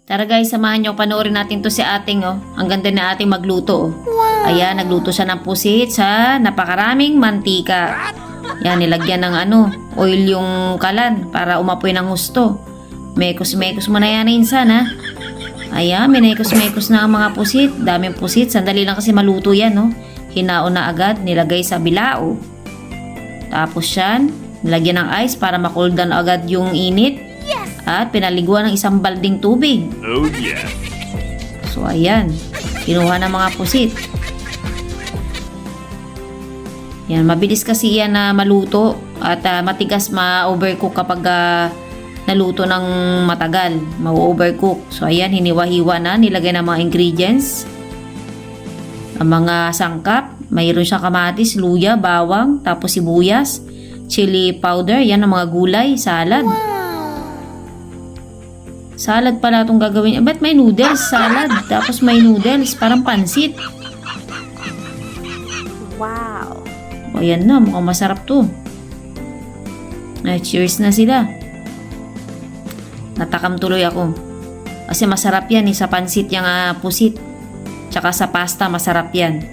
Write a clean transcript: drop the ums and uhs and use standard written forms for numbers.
Tara guys, samahan nyo, panoorin natin to si ating oh. Ang ganda na ating magluto oh. Ayan, nagluto siya ng pusit sa napakaraming mantika. Yan, nilagyan ng oil yung kalan para umapoy ng husto. Mekos-mekos mo na yan insan ha. Ayan, minekos-mekos na ang mga pusit. Daming pusit, sandali lang kasi maluto yan no. Hinaon na agad, nilagay sa bilao. Tapos yan, nilagyan ng ice para ma-cool down agad yung init. At pinaliguan ng isang balding tubig. Oh yeah. So ayan, kinuha ng mga pusit. Yan, mabilis kasi yan na maluto at matigas ma-overcook kapag naluto ng matagal. Ma-overcook. So ayan, hiniwa-hiwa na, nilagay ng mga ingredients. Ang mga sangkap, mayroon siyang kamatis, luya, bawang, tapos sibuyas, chili powder, yan ang mga gulay, salad. Salad pala itong gagawin. Ba't may noodles? Salad. Tapos may noodles. Parang pansit. Wow. O yan na. Mukhang masarap to. Ay, cheers na sila. Natakam tuloy ako. Kasi masarap yan. Sa pansit yung pusit. Tsaka sa pasta masarap yan.